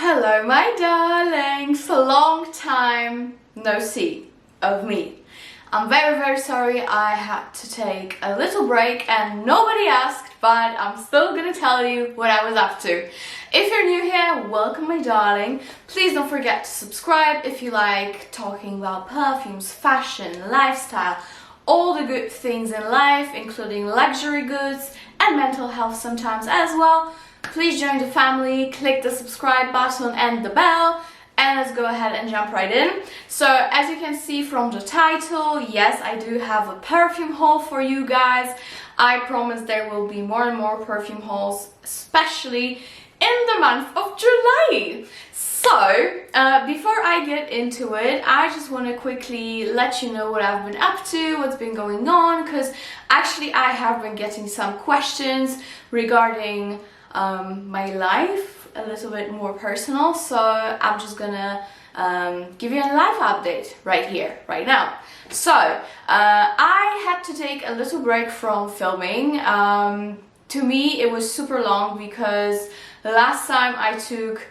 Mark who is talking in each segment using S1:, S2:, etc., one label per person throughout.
S1: Hello my darlings, long time no see of me. I'm very sorry I had to take a little break and nobody asked, but I'm still gonna tell you what I was up to. If you're new here, welcome my darling. Please don't forget to subscribe if you like talking about perfumes, fashion, lifestyle, all the good things in life, including luxury goods and mental health sometimes as well. Please join the family, click the subscribe button and the bell, and let's go ahead and jump right in. So as you can see from the title, yes, I do have a perfume haul for you guys. I promise there will be more and more perfume hauls, especially in the month of July. So before I get into it, I just want to quickly let you know what I've been up to, what's been going on, because actually I have been getting some questions regarding my life, a little bit more personal, so I'm just gonna give you a life update right here, right now. So I had to take a little break from filming. To me it was super long because the last time I took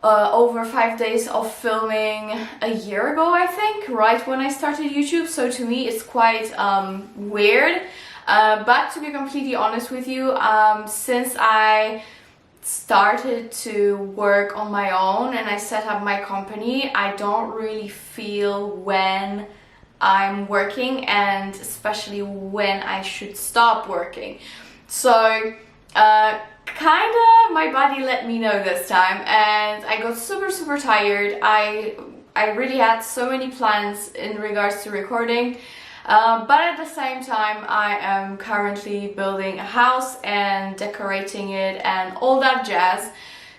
S1: over 5 days of filming a year ago, I think, right when I started YouTube, so to me it's quite weird. But to be completely honest with you, since I started to work on my own and I set up my company, I don't really feel when I'm working and especially when I should stop working. So kinda my body let me know this time and I got super tired. I really had so many plans in regards to recording. But at the same time, I am currently building a house and decorating it and all that jazz.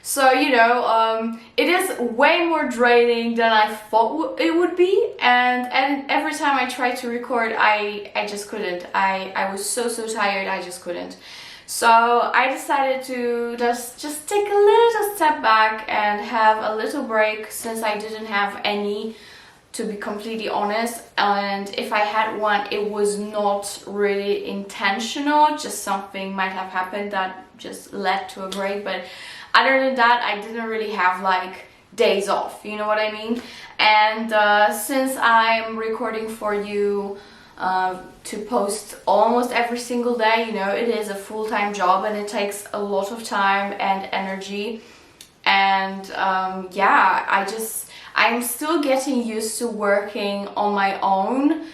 S1: So, you know, it is way more draining than I thought it would be. And every time I tried to record, I just couldn't. I was so tired, I just couldn't. So I decided to just take a little step back and have a little break since I didn't have any, to be completely honest, and if I had one, it was not really intentional, just something might have happened that just led to a break. But other than that, I didn't really have like days off, you know what I mean? And since I'm recording for you to post almost every single day, you know, it is a full-time job and it takes a lot of time and energy. And yeah, I'm still getting used to working on my own.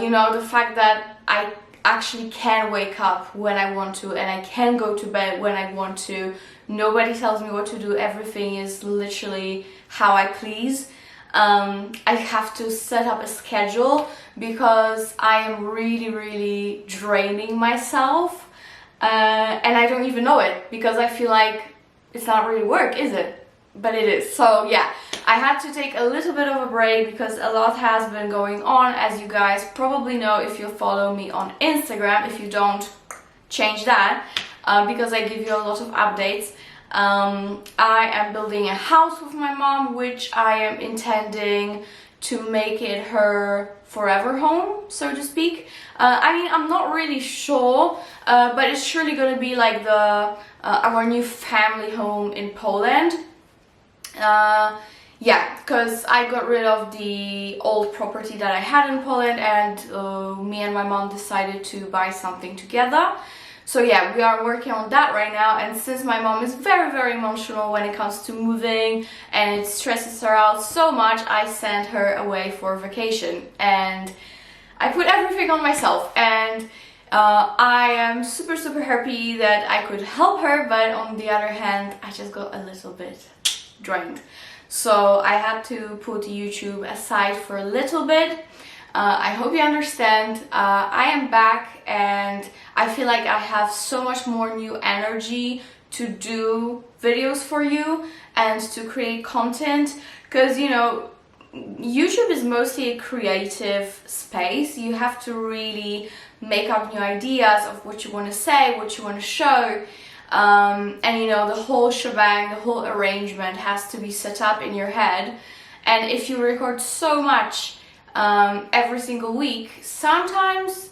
S1: You know, the fact that I actually can wake up when I want to and I can go to bed when I want to. Nobody tells me what to do. Everything is literally how I please. I have to set up a schedule because I am really draining myself. And I don't even know it because I feel like it's not really work, is it? But it is. So yeah, I had to take a little bit of a break because a lot has been going on, as you guys probably know if you follow me on Instagram. If you don't, change that because I give you a lot of updates. I am building a house with my mom, which I am intending to make it her forever home, so to speak. I mean, I'm not really sure, but it's surely gonna be like the our new family home in Poland. Yeah, because I got rid of the old property that I had in Poland and me and my mom decided to buy something together. So yeah, we are working on that right now, and since my mom is very emotional when it comes to moving and it stresses her out so much, I sent her away for vacation and I put everything on myself. And I am super happy that I could help her, but on the other hand, I just got a little bit drained. So I had to put YouTube aside for a little bit. I hope you understand. I am back and I feel like I have so much more new energy to do videos for you and to create content, because you know, YouTube is mostly a creative space. You have to really make up new ideas of what you want to say, what you want to show. And you know, the whole shebang, the whole arrangement has to be set up in your head. And if you record so much every single week, sometimes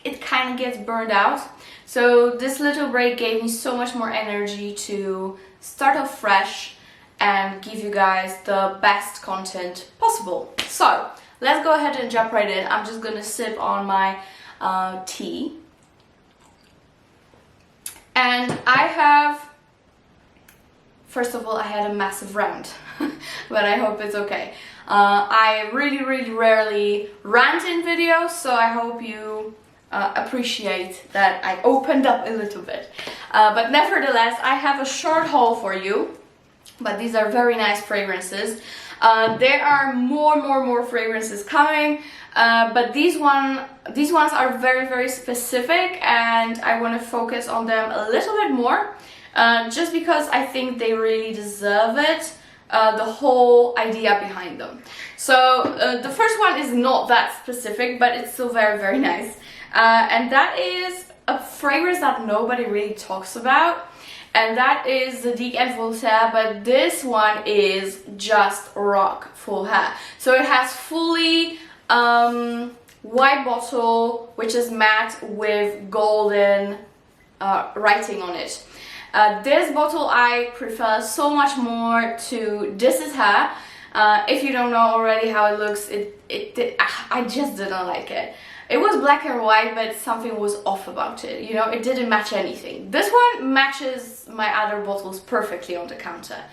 S1: it kind of gets burned out. So this little break gave me so much more energy to start off fresh and give you guys the best content possible. So let's go ahead and jump right in. I'm just gonna sip on my tea. And I have, first of all, I had a massive rant, but I hope it's okay. I really rarely rant in videos, so I hope you appreciate that I opened up a little bit. But nevertheless, I have a short haul for you. But these are very nice fragrances. There are more fragrances coming, but these ones are very specific, and I want to focus on them a little bit more, just because I think they really deserve it, the whole idea behind them. So the first one is not that specific, but it's still very nice, and that is a fragrance that nobody really talks about. And that is Zadig and Voltaire, but this one is just rock full hair. So it has fully white bottle, which is matte with golden writing on it. This bottle I prefer so much more to This Is Her. If you don't know already how it looks, I just didn't like it. It was black and white, but something was off about it, you know, it didn't match anything. This one matches my other bottles perfectly on the counter.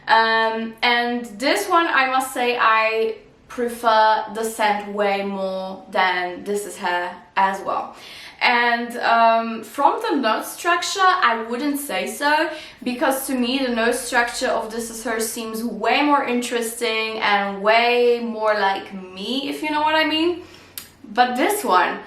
S1: And this one, I must say, I prefer the scent way more than This Is Her as well. And from the note structure, I wouldn't say so, because to me the note structure of This Is Her seems way more interesting and way more like me, if you know what I mean. But this one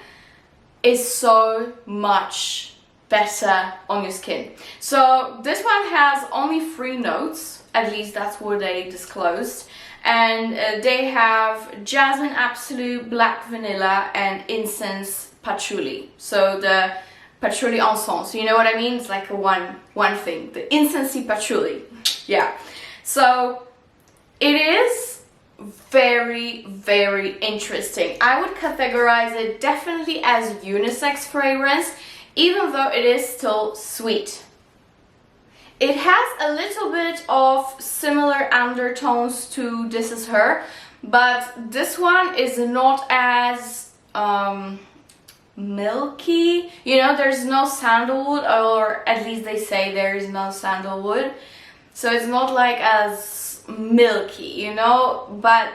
S1: is so much better on your skin. So this one has only 3 notes, at least that's what they disclosed. And they have jasmine absolute, black vanilla, and incense patchouli. So the patchouli encens, you know what I mean? It's like a one thing, the incensey patchouli. Yeah. So it is very interesting. I would categorize it definitely as unisex fragrance, even though it is still sweet. It has a little bit of similar undertones to This Is Her, but this one is not as milky. You know, there's no sandalwood, or at least they say there is no sandalwood, so it's not like as milky, you know, but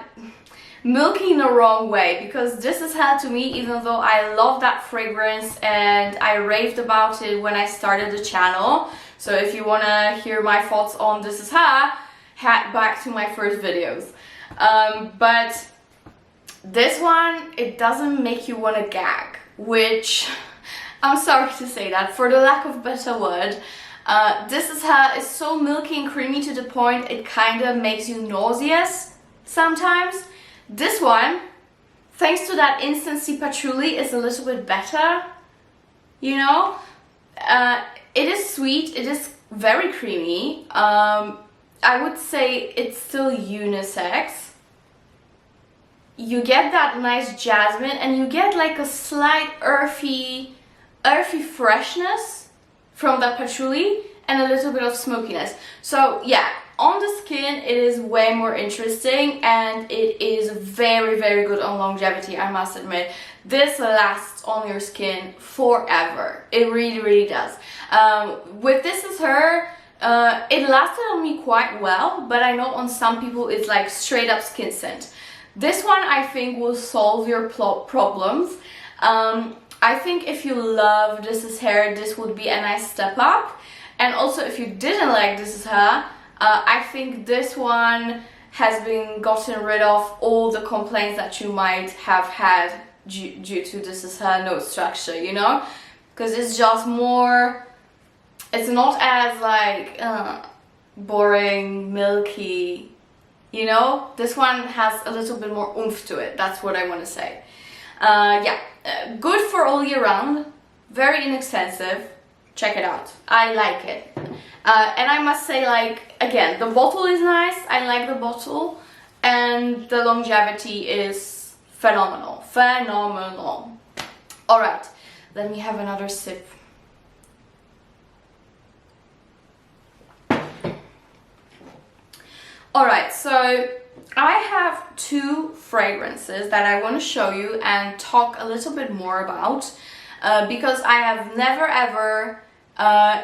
S1: milky in the wrong way, because This Is Her to me, even though I love that fragrance and I raved about it when I started the channel, so if you want to hear my thoughts on This Is Her, head back to my first videos. But this one, it doesn't make you want to gag, which I'm sorry to say that, for the lack of a better word. This Is Her is so milky and creamy to the point it kind of makes you nauseous sometimes. This one, thanks to that incensey patchouli, is a little bit better, you know. It is sweet, it is very creamy. I would say it's still unisex. You get that nice jasmine, and you get like a slight earthy freshness from that patchouli, and a little bit of smokiness. So yeah, on the skin it is way more interesting, and it is very good on longevity, I must admit. This lasts on your skin forever. It really does. With This Is Her, it lasted on me quite well, but I know on some people it's like straight up skin scent. This one I think will solve your problems. I think if you love This Is Her, this would be a nice step up. And also if you didn't like This Is Her, I think this one has been gotten rid of all the complaints that you might have had due to This Is Her note structure, you know? Because it's just more, it's not as like boring, milky, you know? This one has a little bit more oomph to it, that's what I want to say. Yeah, good for all year round, very inexpensive, check it out, I like it. And I must say, like, again, the bottle is nice, I like the bottle, and the longevity is phenomenal. Alright, let me have another sip. Alright, so I have two fragrances that I want to show you and talk a little bit more about because I have never ever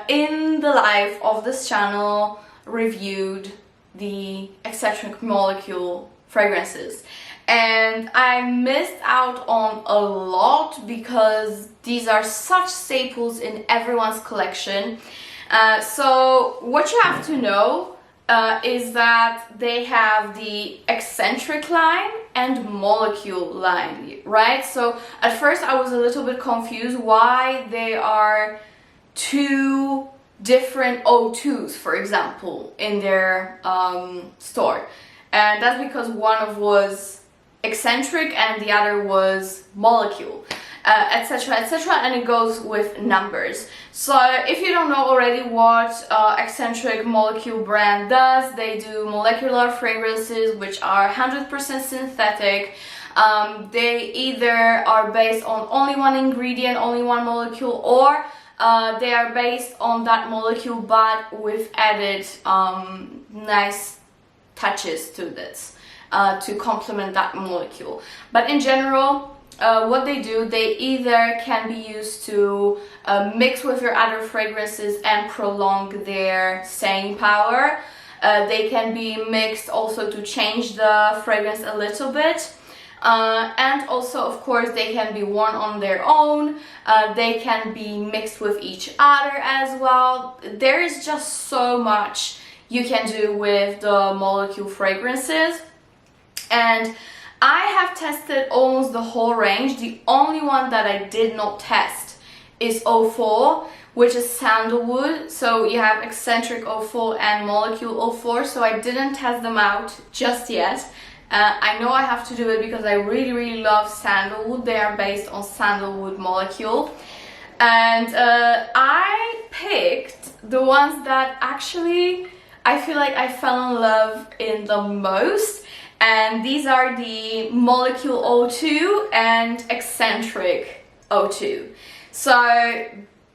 S1: in the life of this channel reviewed the Eccentric Molecule fragrances, and I missed out on a lot because these are such staples in everyone's collection. So what you have to know is that they have the Eccentric line and Molecule line, right? So at first I was a little bit confused why they are two different O2s, for example, in their store. And that's because one was Eccentric and the other was Molecule, etc, etc, and it goes with numbers. So if you don't know already what Eccentric Molecule brand does, they do molecular fragrances which are 100% synthetic. They either are based on only one ingredient, only one molecule, or they are based on that molecule but with added nice touches to this to complement that molecule. But in general, what they do, they either can be used to mix with your other fragrances and prolong their staying power. They can be mixed also to change the fragrance a little bit. And also, of course, they can be worn on their own. They can be mixed with each other as well. There is just so much you can do with the Molecule fragrances. And I have tested almost the whole range. The only one that I did not test is 04, which is sandalwood. So you have Eccentric 04 and Molecule 04, so I didn't test them out just yet. I know I have to do it because I really love sandalwood. They are based on sandalwood Molecule. And I picked the ones that actually I feel like I fell in love in the most. And these are the Molecule O2 and Eccentric O2. So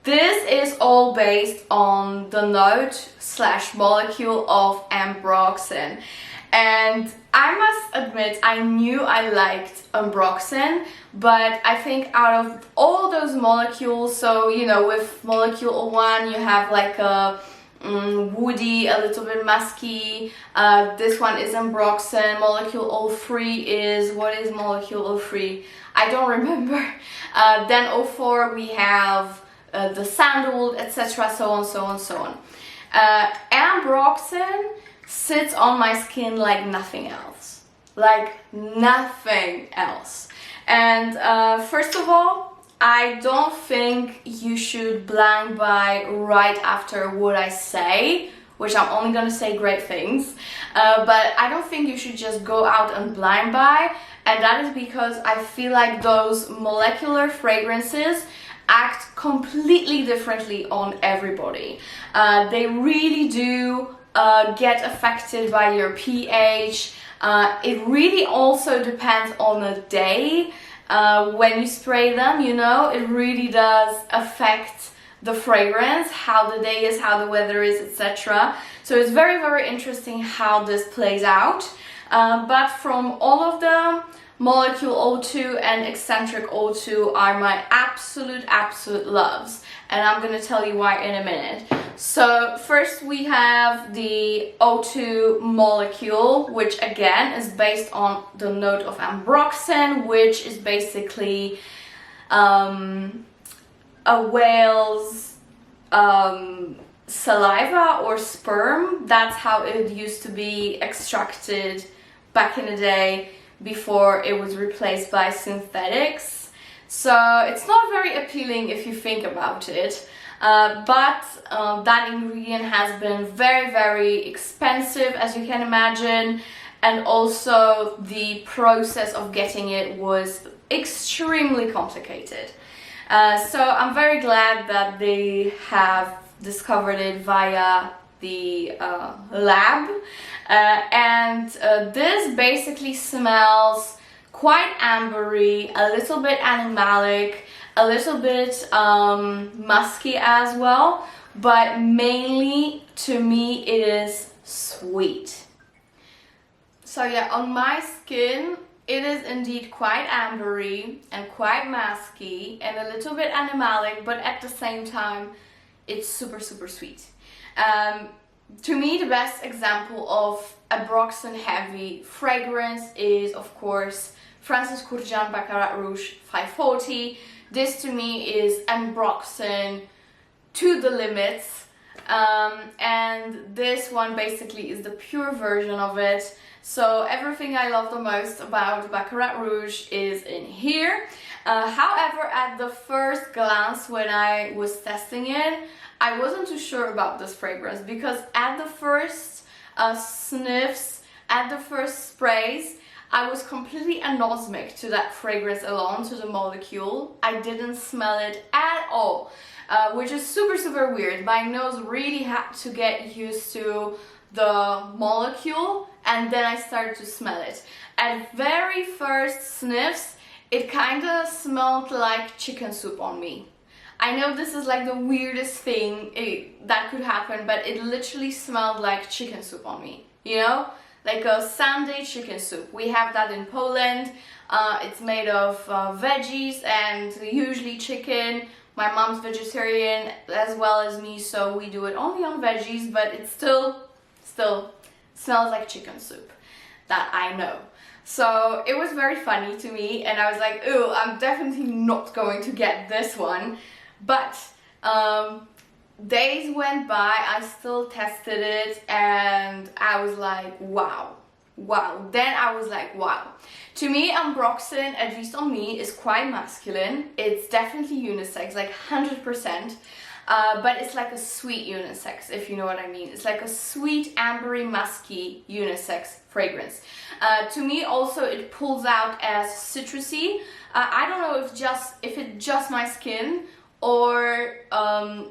S1: this is all based on the note / molecule of ambroxan. And I must admit, I knew I liked ambroxan, but I think out of all those molecules, so you know, with Molecule 01 you have like a woody, a little bit musky. This one is ambroxan. Molecule 03 is, what is Molecule 03? I don't remember. Then 04 we have the sandalwood, etc, so on, so on, so on. Ambroxan sits on my skin like nothing else. Like nothing else. And first of all, I don't think you should blind buy right after what I say, which I'm only gonna say great things, but I don't think you should just go out and blind buy, and that is because I feel like those molecular fragrances act completely differently on everybody. They really do get affected by your pH. It really also depends on the day. When you spray them, you know, it really does affect the fragrance, how the day is, how the weather is, etc. So it's very interesting how this plays out. But from all of them, Molecule O2 and Eccentric O2 are my absolute loves, and I'm gonna tell you why in a minute. So first we have the O2 Molecule, which again is based on the note of ambroxan, which is basically a whale's saliva or sperm. That's how it used to be extracted back in the day, before it was replaced by synthetics. So it's not very appealing if you think about it, but that ingredient has been very expensive, as you can imagine, and also the process of getting it was extremely complicated. So I'm very glad that they have discovered it via the lab, and this basically smells quite ambery, a little bit animalic, a little bit musky as well, but mainly to me it is sweet. So yeah, on my skin, it is indeed quite ambery and quite masky and a little bit animalic, but at the same time, it's super, super sweet. To me, the best example of a Broxton heavy fragrance is, of course, Francis Kurkdjian Baccarat Rouge 540. This to me is Broxton to the limits. And this one basically is the pure version of it. So everything I love the most about Baccarat Rouge is in here. However, at the first glance when I was testing it, I wasn't too sure about this fragrance because at the first sniffs, at the first sprays, I was completely anosmic to that fragrance alone, to the molecule. I didn't smell it at all, which is super, super weird. My nose really had to get used to the molecule, and then I started to smell it. At very first sniffs, it kind of smelled like chicken soup on me. I know this is like the weirdest thing that could happen, but it literally smelled like chicken soup on me, you know? Like a Sunday chicken soup. We have that in Poland. It's made of veggies and usually chicken. My mom's vegetarian as well as me, so we do it only on veggies, but it still smells like chicken soup. That I know. So it was very funny to me, and I was like, ooh, I'm definitely not going to get this one. But days went by, I still tested it, and I was like, wow. Then I was like, wow. To me, Broxton, at least on me, is quite masculine. It's definitely unisex, like 100%. But it's like a sweet unisex, if you know what I mean. It's like a sweet, ambery, musky unisex fragrance. To me, also, it pulls out as citrusy. I don't know if it's just my skin, or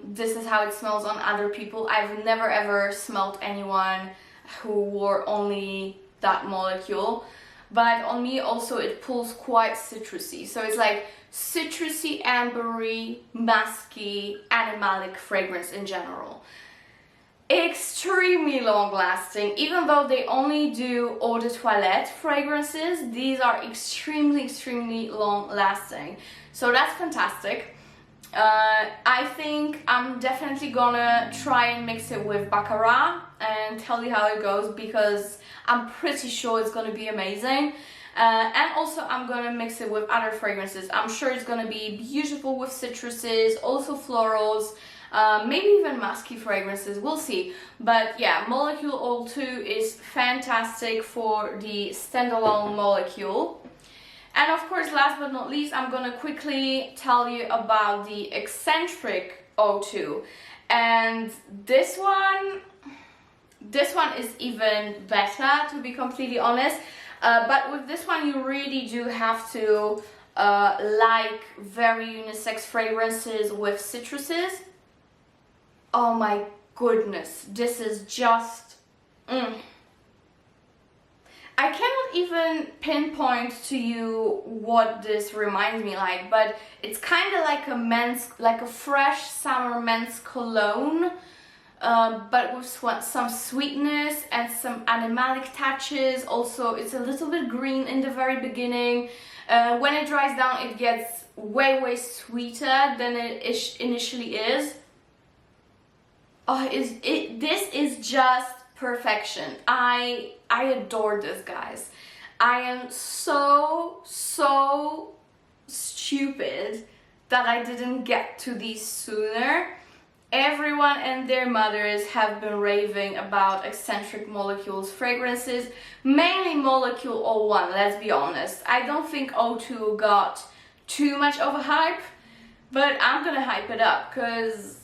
S1: this is how it smells on other people. I've never ever smelled anyone who wore only that molecule, but on me also it pulls quite citrusy. So it's like citrusy, ambery, musky, animalic fragrance in general. Extremely long lasting. Even though they only do eau de toilette fragrances, these are extremely long lasting. So that's fantastic. I think I'm definitely gonna try and mix it with Baccarat and tell you how it goes, because I'm pretty sure it's gonna be amazing. And also I'm gonna mix it with other fragrances. I'm sure it's gonna be beautiful with citruses, also florals, maybe even musky fragrances, we'll see. But yeah, Molecule O2 is fantastic for the standalone molecule. And of course, last but not least, I'm gonna quickly tell you about the Eccentric O2. And this one is even better, to be completely honest. But with this one, you really do have to like very unisex fragrances with citruses. Oh my goodness, this is just... I cannot even pinpoint to you what this reminds me like, but it's kind of like a fresh summer men's cologne, but with some sweetness and some animalic touches. Also, it's a little bit green in the very beginning. When it dries down, it gets way sweeter than it initially is. Oh, this is just perfection. I adore this, guys. I am so stupid that I didn't get to these sooner. Everyone and their mothers have been raving about Eccentric Molecule's fragrances, mainly Molecule O1, let's be honest. I don't think O2 got too much of a hype, but I'm gonna hype it up because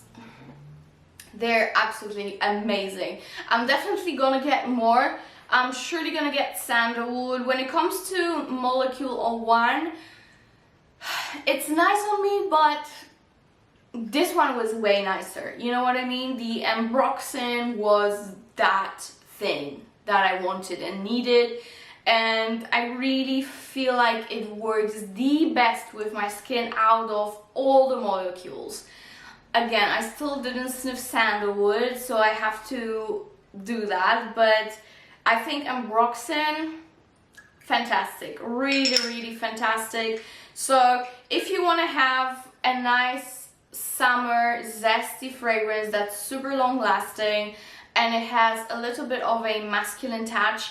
S1: they're absolutely amazing. I'm definitely gonna get more. I'm surely gonna get sandalwood. When it comes to Molecule O1, it's nice on me, but this one was way nicer. You know what I mean? The Broxton was that thing that I wanted and needed, and I really feel like it works the best with my skin out of all the molecules. Again, I still didn't sniff sandalwood, so I have to do that, but I think Ambroxan, fantastic, really, really fantastic. So if you want to have a nice summer zesty fragrance that's super long lasting and it has a little bit of a masculine touch,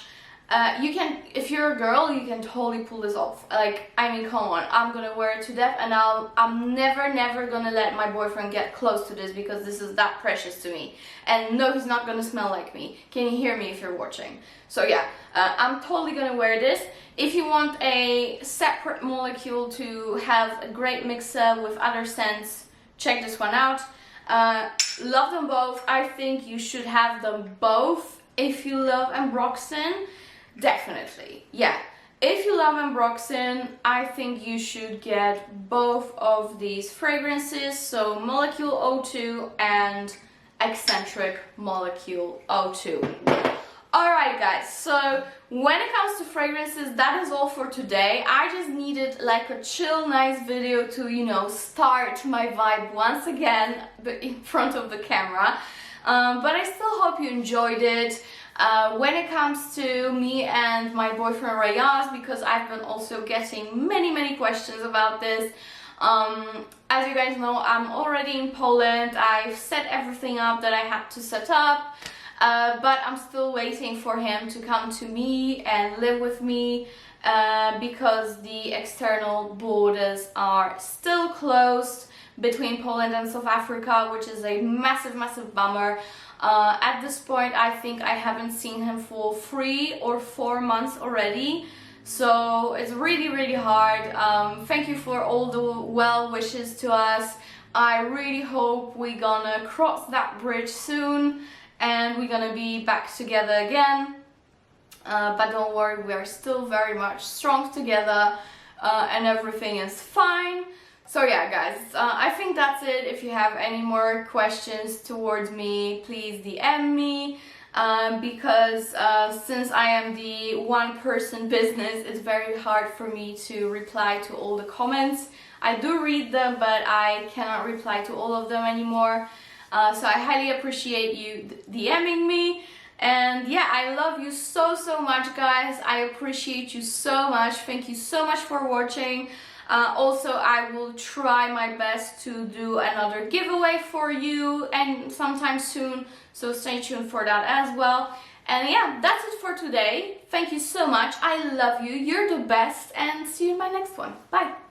S1: you can, if you're a girl, you can totally pull this off. Like, I mean, come on, I'm gonna wear it to death, and I'm never gonna let my boyfriend get close to this because this is that precious to me. And no, he's not gonna smell like me. Can you hear me if you're watching? So yeah, I'm totally gonna wear this. If you want a separate molecule to have a great mixer with other scents, check this one out. Love them both. I think you should have them both if you love Ambroxan. Definitely, yeah. If you love Ambroxan, I think you should get both of these fragrances, so Molecule O2 and Eccentric Molecule O2. Alright guys, so when it comes to fragrances, that is all for today. I just needed like a chill, nice video to, you know, start my vibe once again in front of the camera. But I still hope you enjoyed it. When it comes to me and my boyfriend Rayaz, because I've been also getting many questions about this. As you guys know, I'm already in Poland. I've set everything up that I had to set up, but I'm still waiting for him to come to me and live with me because the external borders are still closed between Poland and South Africa, which is a massive bummer. At this point, I think I haven't seen him for 3 or 4 months already, so it's really hard. Thank you for all the well wishes to us. I really hope we're gonna cross that bridge soon and we're gonna be back together again. But don't worry, we are still very much strong together and everything is fine. So yeah guys, I think that's it. If you have any more questions towards me, please DM me, because since I am the one-person business, it's very hard for me to reply to all the comments. I do read them, but I cannot reply to all of them anymore. So I highly appreciate you DMing me. And yeah, I love you so much guys. I appreciate you so much. Thank you so much for watching. Also, I will try my best to do another giveaway for you and sometime soon, so stay tuned for that as well. And yeah, that's it for today. Thank you so much. I love you. You're the best, and see you in my next one. Bye.